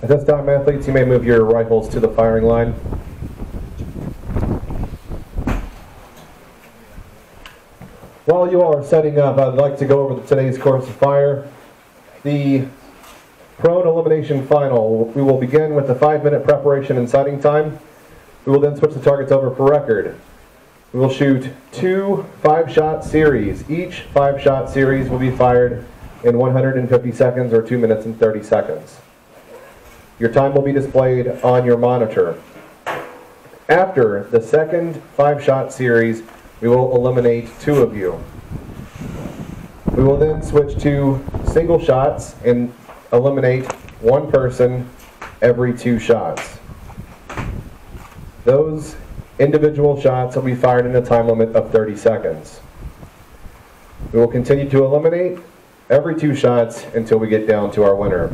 At this time, athletes, you may move your rifles to the firing line. While you all are setting up, I'd like to go over today's course of fire. The Prone Elimination Final. We will begin with the 5-minute preparation and sighting time. We will then switch the targets over for record. We will shoot 2 5-shot series. Each 5-shot series will be fired in 150 seconds or 2 minutes and 30 seconds. Your time will be displayed on your monitor. After the second 5-shot series, we will eliminate 2 of you. We will then switch to single shots and eliminate 1 person every 2 shots. Those individual shots will be fired in a time limit of 30 seconds. We will continue to eliminate every 2 shots until we get down to our winner.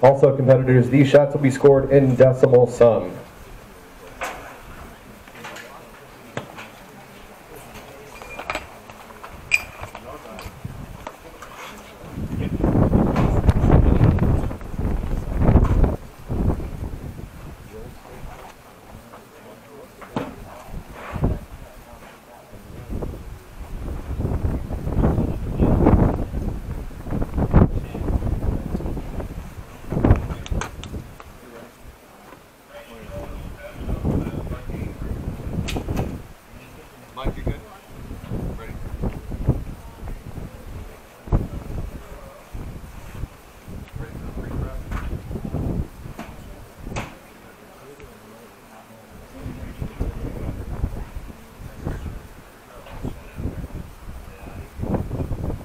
Also, competitors, these shots will be scored in decimal sum.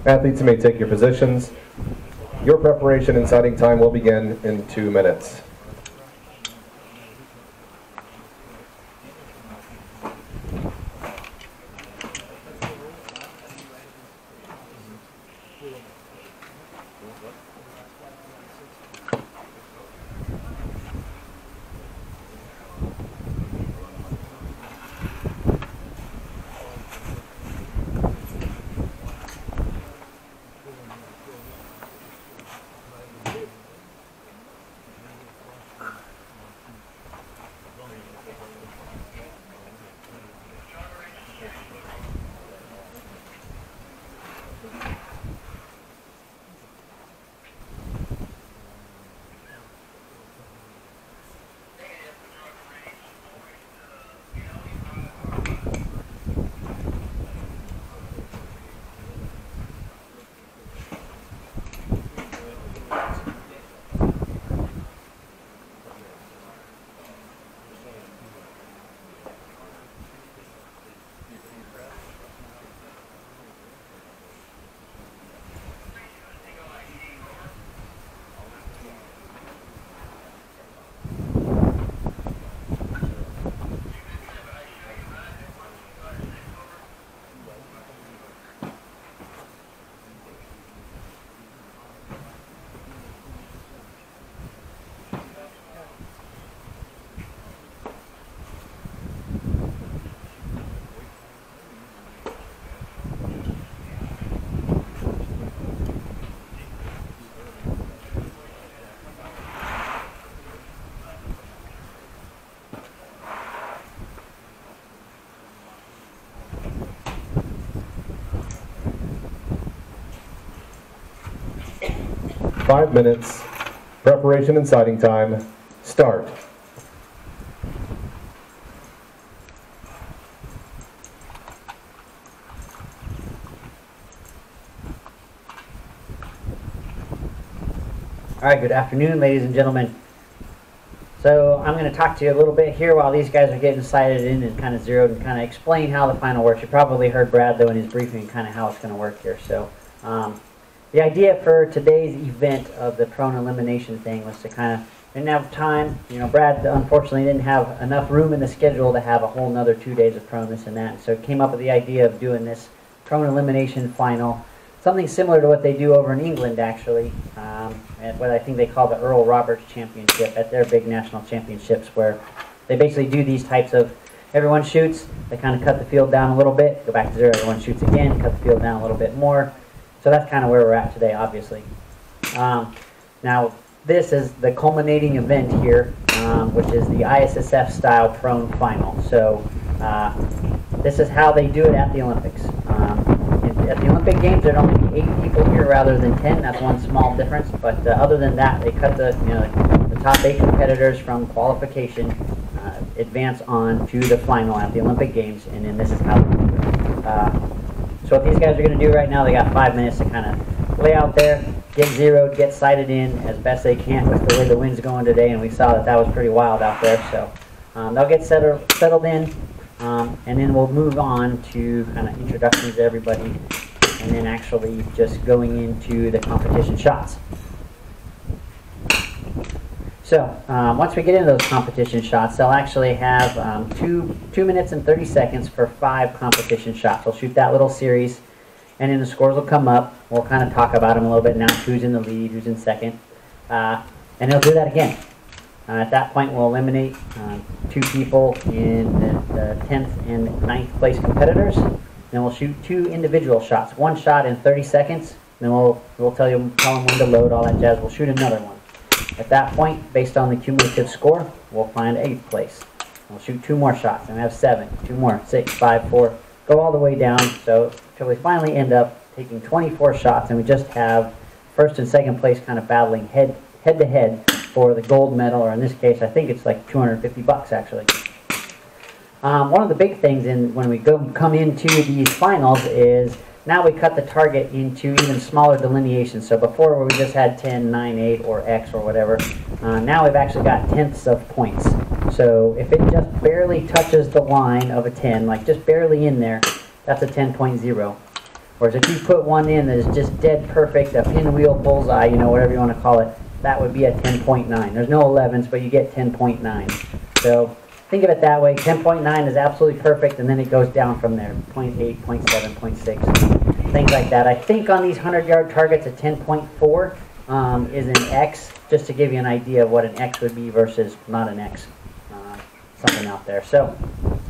Athletes, you may take your positions. Your preparation and sighting time will begin in 2 minutes. Five minutes, preparation and sighting time, start. All right, good afternoon, ladies and gentlemen. So I'm going to talk to you a little bit here while these guys are getting sighted in and kind of zeroed and kind of explain how the final works. You probably heard Brad, though, in his briefing kind of how it's going to work here. So the idea for today's event of the prone elimination thing was to kind of, didn't have time, you know, Brad unfortunately didn't have enough room in the schedule to have a whole nother 2 days of prone, this and that. And so it came up with the idea of doing this prone elimination final, something similar to what they do over in England, actually, at what I think they call the Earl Roberts Championship, at their big national championships, where they basically do these types of, everyone shoots, they kind of cut the field down a little bit, go back to zero, everyone shoots again, cut the field down a little bit more. So that's kind of where we're at today, obviously. Now, this is the culminating event here, which is the ISSF style prone final. So this is how they do it at the Olympics. At the Olympic Games, there'd only be 8 people here rather than 10. That's one small difference. But other than that, they cut the the top 8 competitors from qualification advance on to the final at the Olympic Games, and then this is how they do it. So what these guys are going to do right now, they got 5 minutes to kind of lay out there, get zeroed, get sighted in as best they can with the way the wind's going today, and we saw that that was pretty wild out there. So they'll get settled in, and then we'll move on to kind of introductions to everybody, and then actually just going into the competition shots. So once we get into those competition shots, they'll actually have 2 minutes and 30 seconds for 5 competition shots. We'll shoot that little series, and then the scores will come up. We'll kind of talk about them a little bit now, who's in the lead, who's in second, and he'll do that again. At that point, we'll eliminate 2 people in the 10th and 9th place competitors. Then we'll shoot 2 individual shots, 1 shot in 30 seconds. Then we'll tell them when to load, all that jazz. We'll shoot another one. At that point, based on the cumulative score, we'll find 8th place. We'll shoot 2 more shots, and we have 7, 2 more, 6, 5, 4, go all the way down. So until we finally end up taking 24 shots, and we just have 1st and 2nd place kind of battling head to head for the gold medal, or in this case, I think it's like $250 actually. One of the big things when we come into these finals is now we cut the target into even smaller delineations. So before, where we just had 10, 9, 8, or X or whatever, now we've actually got tenths of points. So if it just barely touches the line of a 10, like just barely in there, that's a 10.0. Whereas if you put one in that is just dead perfect, a pinwheel bullseye, you know, whatever you want to call it, that would be a 10.9. There's no 11s, but you get 10.9. So think of it that way. 10.9 is absolutely perfect, and then it goes down from there. 0.8, 0.7, 0.6, things like that. I think on these 100-yard targets, a 10.4 is an X, just to give you an idea of what an X would be versus not an X. Something out there. So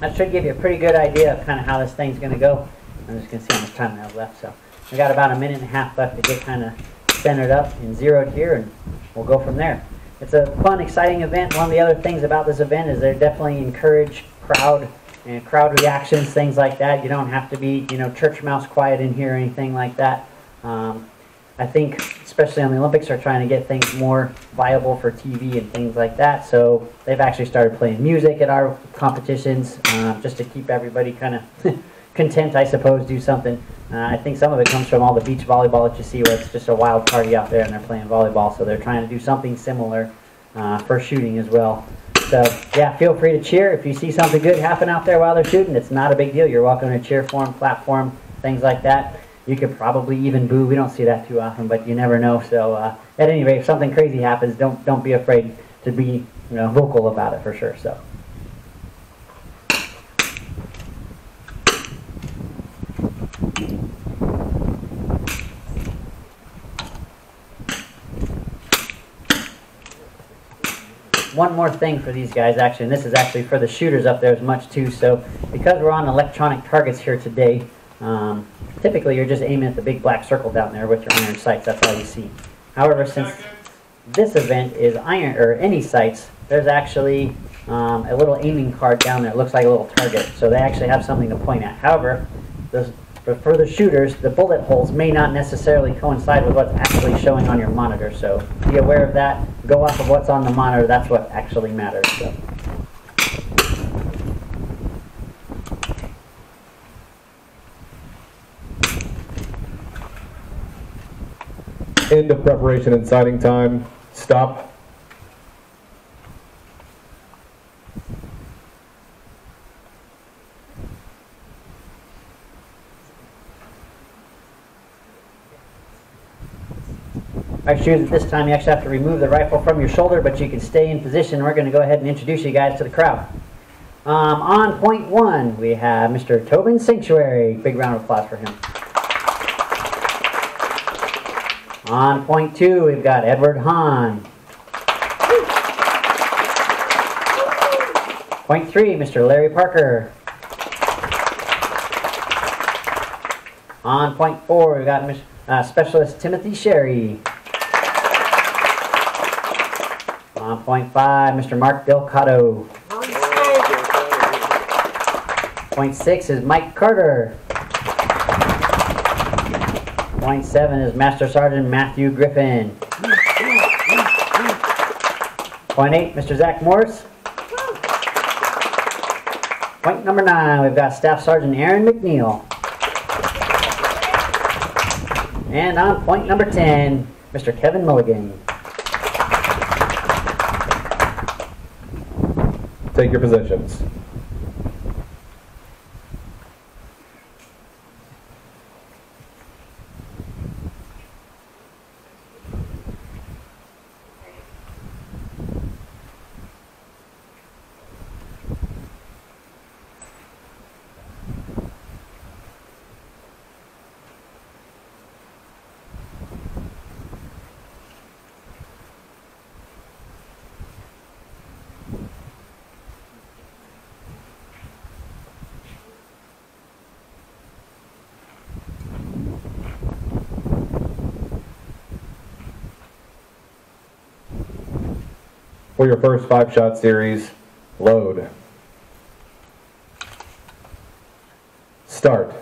that should give you a pretty good idea of kind of how this thing's going to go. I'm just going to see how much time I have left. So we got about a minute and a half left to get kind of centered up and zeroed here, and we'll go from there. It's a fun, exciting event. One of the other things about this event is they definitely encourage crowd and crowd reactions, things like that. You don't have to be, you know, church mouse quiet in here or anything like that. I think, especially on the Olympics, are trying to get things more viable for TV and things like that. So they've actually started playing music at our competitions just to keep everybody kind of content, I suppose, do something. I think some of it comes from all the beach volleyball that you see, where it's just a wild party out there and they're playing volleyball. So they're trying to do something similar for shooting as well. So yeah, feel free to cheer. If you see something good happen out there while they're shooting, it's not a big deal. You're welcome to cheer for them, clap for them, things like that. You could probably even boo. We don't see that too often, but you never know. So at any rate, if something crazy happens, don't be afraid to be, you know, vocal about it for sure. So. One more thing for these guys, actually, and this is actually for the shooters up there as much too. So because we're on electronic targets here today, typically you're just aiming at the big black circle down there with your iron sights. That's all you see. However, since this event is iron or any sights, there's actually a little aiming card down there. It looks like a little target, so they actually have something to point at. However, for the shooters, the bullet holes may not necessarily coincide with what's actually showing on your monitor. So be aware of that. Go off of what's on the monitor. That's what actually matters. So. End of preparation and sighting time. Stop. All right, shooters, at this time you actually have to remove the rifle from your shoulder, but you can stay in position. We're going to go ahead and introduce you guys to the crowd. On point one, we have Mr. Tobin Sanctuary. Big round of applause for him. On point two, we've got Edward Hahn. Point three, Mr. Larry Parker. On point four, we've got Specialist Timothy Sherry. On point five, Mr. Mark Del Cotto. Point six is Mike Carter. Point seven is Master Sergeant Matthew Griffin. Point eight, Mr. Zach Morris. Point number nine, we've got Staff Sergeant Aaron McNeil. And on point number 10, Mr. Kevin Mulligan. Take your positions. For your first 5-shot series, load. Start.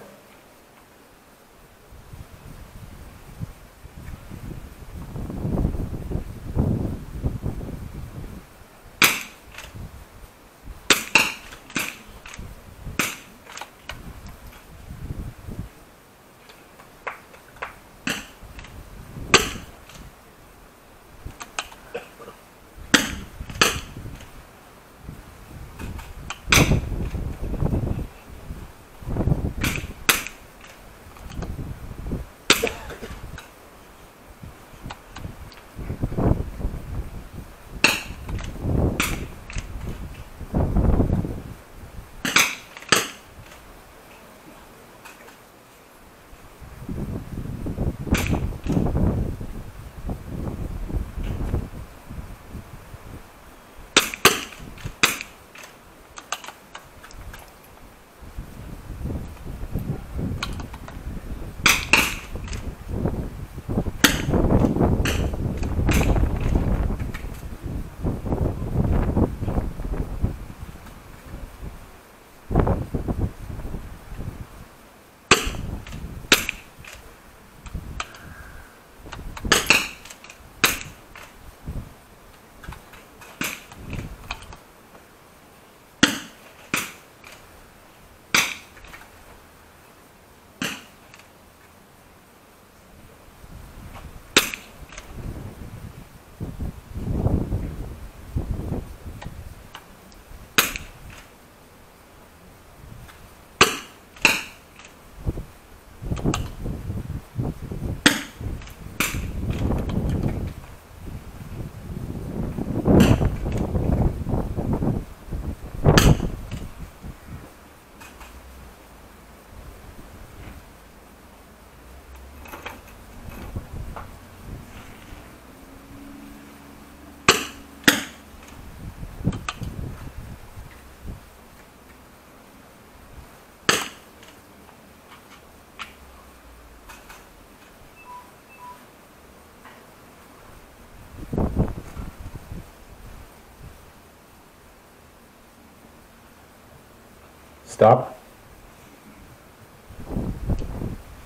Stop.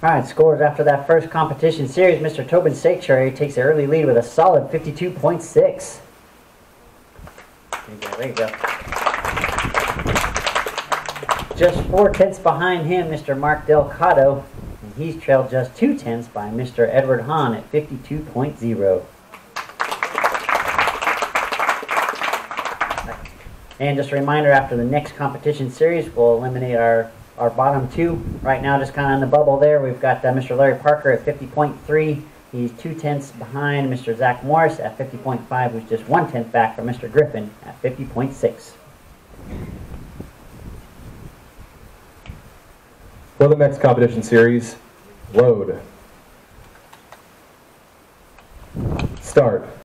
Alright, scores after that first competition series. Mr. Tobin Sanctuary takes the early lead with a solid 52.6. There you go. Just 4/10 behind him, Mr. Mark Del Cotto, and he's trailed just 2/10 by Mr. Edward Hahn at 52.0. And just a reminder, after the next competition series, we'll eliminate our bottom two. Right now, just kind of on the bubble there, we've got Mr. Larry Parker at 50.3. He's 2/10 behind Mr. Zach Morris at 50.5, who's just 1/10 back from Mr. Griffin at 50.6. For the next competition series, load. Start.